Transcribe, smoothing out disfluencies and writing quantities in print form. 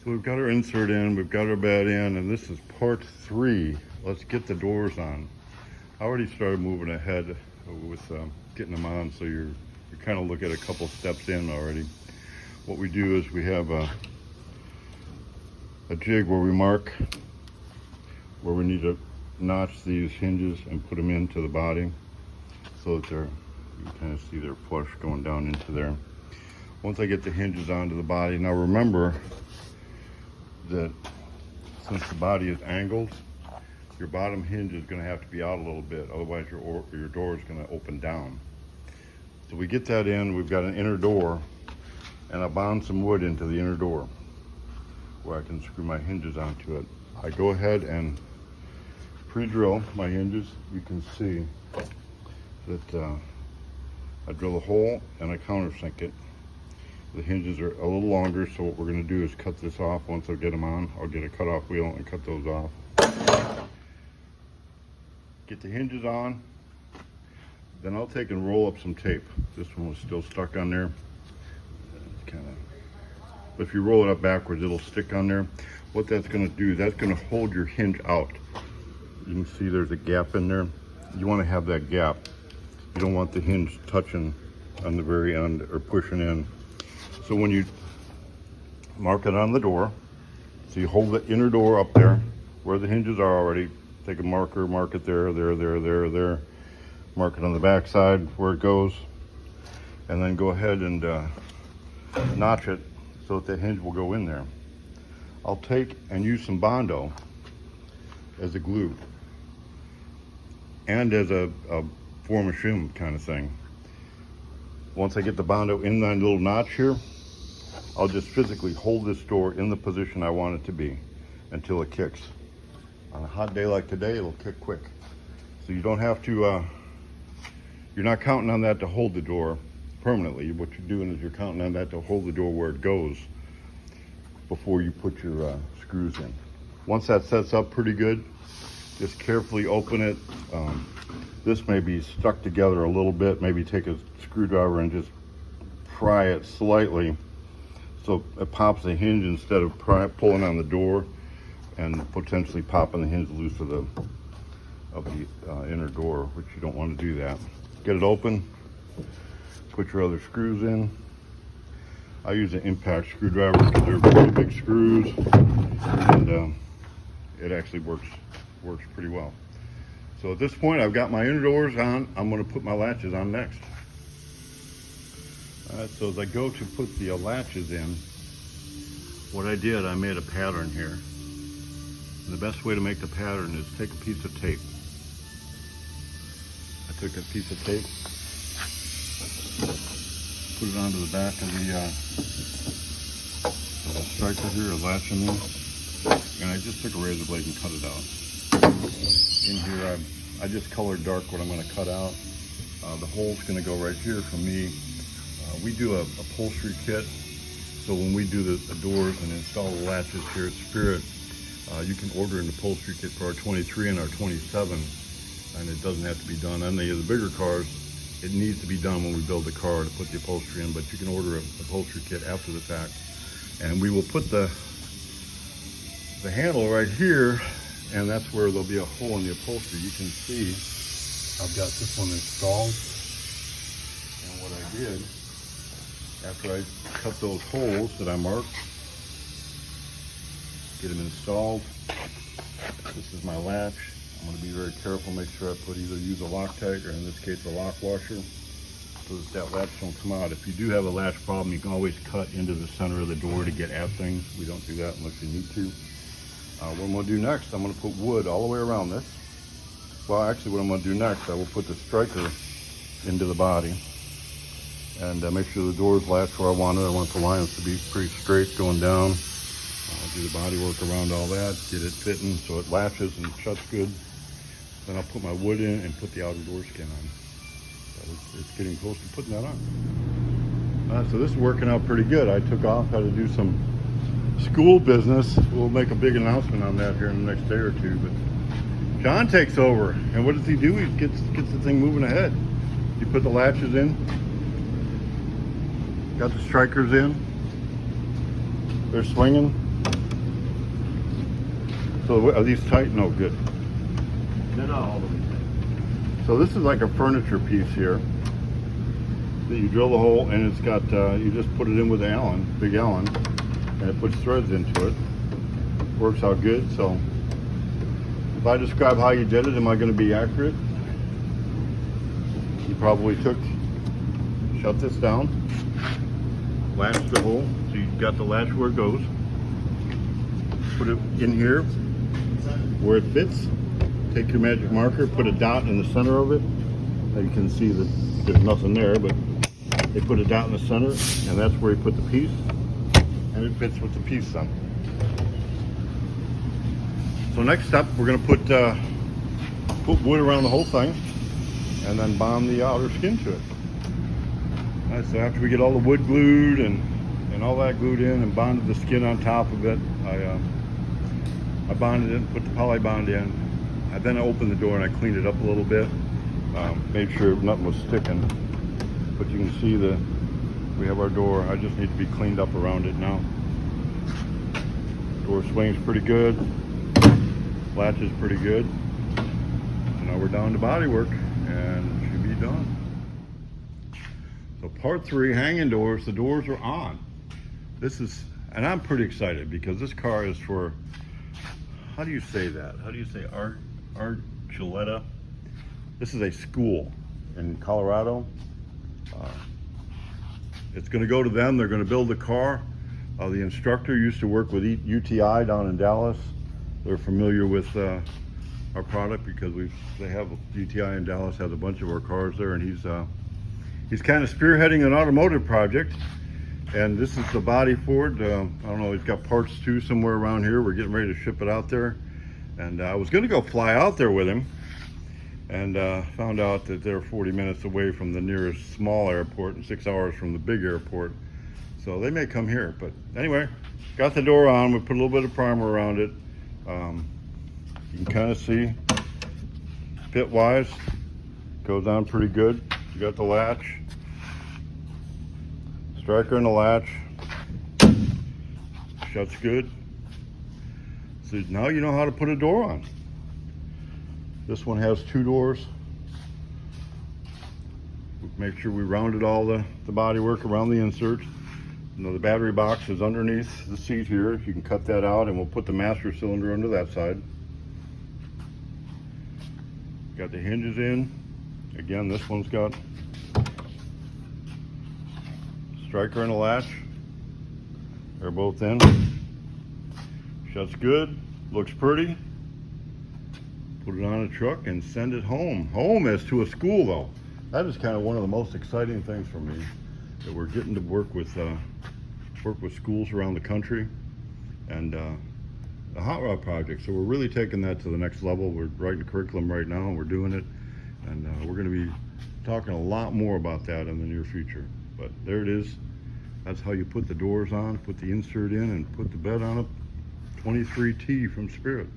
So we've got our insert in, we've got our bed in, and this is part 3. Let's get the doors on. I already started moving ahead with getting them on, so you kind of look at a couple steps in already. What we do is we have a jig where we mark where we need to notch these hinges and put them into the body so that you can kind of see they're flush going down into there. Once I get the hinges onto the body, now remember that since the body is angled, your bottom hinge is going to have to be out a little bit, otherwise your door is going to open down. So we get that in, we've got an inner door, and I bound some wood into the inner door where I can screw my hinges onto it. I go ahead and pre-drill my hinges. You can see that I drill a hole and I countersink it. The hinges are a little longer, so what we're going to do is cut this off. Once I get them on, I'll get a cut-off wheel and cut those off. Get the hinges on, then I'll take and roll up some tape. This one was still stuck on there. But if you roll it up backwards, it'll stick on there. What that's going to do, that's going to hold your hinge out. You can see there's a gap in there. You want to have that gap. You don't want the hinge touching on the very end or pushing in. So when you mark it on the door, so you hold the inner door up there where the hinges are already. Take a marker, mark it there. Mark it on the back side where it goes, and then go ahead and notch it so that the hinge will go in there. I'll take and use some Bondo as a glue and as a form of shim kind of thing. Once I get the Bondo in that little notch here, I'll just physically hold this door in the position I want it to be until it kicks. On a hot day like today, it'll kick quick. So you don't have to, you're not counting on that to hold the door permanently. What you're doing is you're counting on that to hold the door where it goes before you put your screws in. Once that sets up pretty good, just carefully open it. This may be stuck together a little bit. Maybe take a screwdriver and just pry it slightly so it pops the hinge instead of pulling on the door and potentially popping the hinge loose of the inner door, which you don't want to do that. Get it open, put your other screws in. I use an impact screwdriver because they're pretty big screws, and it actually works pretty well. So at this point, I've got my inner doors on. I'm going to put my latches on next. All right, so as I go to put the latches in, what I did, I made a pattern here. And the best way to make the pattern is take a piece of tape. I took a piece of tape, put it onto the back of the striker here, or latching in, and I just took a razor blade and cut it out. In here, I just colored dark what I'm going to cut out. The hole's going to go right here for me. We do a upholstery kit, so when we do the doors and install the latches here at Spirit, you can order an upholstery kit for our 23 and our 27, and it doesn't have to be done on any of the bigger cars. It needs to be done when we build the car to put the upholstery in, but you can order an upholstery kit after the fact. And we will put the handle right here, and that's where there'll be a hole in the upholstery. You can see I've got this one installed, and what I did, after I cut those holes that I marked, get them installed. This is my latch. I'm going to be very careful, make sure I use a Loctite, or in this case a lock washer, so that latch don't come out. If you do have a latch problem, you can always cut into the center of the door to get at things. We don't do that unless you need to. What I'm going to do next, I'm going to put wood all the way around this. Well, actually what I'm going to do next, I will put the striker into the body and make sure the doors latch where I want it. I want the lines to be pretty straight going down. Do the body work around all that, get it fitting so it latches and shuts good. Then I'll put my wood in and put the outer door skin on. So it's getting close to putting that on. So this is working out pretty good. I took off, had to do some school business. We'll make a big announcement on that here in the next day or two. But John takes over, and what does he do? He gets the thing moving ahead. You put the latches in, got the strikers in. They're swinging. So are these tight? No, good. They're not all the way tight. So this is like a furniture piece here that you drill the hole, and it's got, you just put it in with Allen, big Allen, and it puts threads into it. Works out good. So if I describe how you did it, am I going to be accurate? You probably shut this down, latch the hole, so you've got the latch where it goes, put it in here where it fits, take your magic marker, put a dot in the center of it. Now you can see that there's nothing there, but they put a dot in the center, and that's where you put the piece, and it fits with the piece on. So next step, we're going to put wood around the whole thing, and then bond the outer skin to it. All right, so after we get all the wood glued and all that glued in and bonded the skin on top of it, I bonded it, put the poly bond in. Then I opened the door and I cleaned it up a little bit, made sure nothing was sticking. But you can see we have our door. I just need to be cleaned up around it now. Door swings pretty good, latch is pretty good. Now we're down to body work, and it should be done. So part 3, hanging doors. The doors are on. And I'm pretty excited because this car is for, how do you say that? How do you say Archuleta? This is a school in Colorado. It's going to go to them. They're going to build the car. The instructor used to work with UTI down in Dallas. They're familiar with our product because they have UTI in Dallas, has a bunch of our cars there, and he's kind of spearheading an automotive project. And this is the body for it. I don't know, he's got parts too somewhere around here. We're getting ready to ship it out there. And I was going to go fly out there with him, and found out that they're 40 minutes away from the nearest small airport and 6 hours from the big airport. So they may come here. But anyway, got the door on. We put a little bit of primer around it. You can kind of see fit wise, goes on pretty good. You got the latch, striker in the latch, shuts good. So now you know how to put a door on. This one has 2 doors. Make sure we rounded all the body work around the insert. You know, the battery box is underneath the seat here. You can cut that out, and we'll put the master cylinder under that side. Got the hinges in. Again, this one's got striker and a latch. They're both in. Shuts good. Looks pretty. Put it on a truck and send it home. Home as to a school, though. That is kind of one of the most exciting things for me, that we're getting to work with schools around the country, and the hot rod project. So we're really taking that to the next level. We're writing curriculum right now, and we're doing it, and we're going to be talking a lot more about that in the near future. But there it is. That's how you put the doors on, put the insert in, and put the bed on it. 23T from Spirit.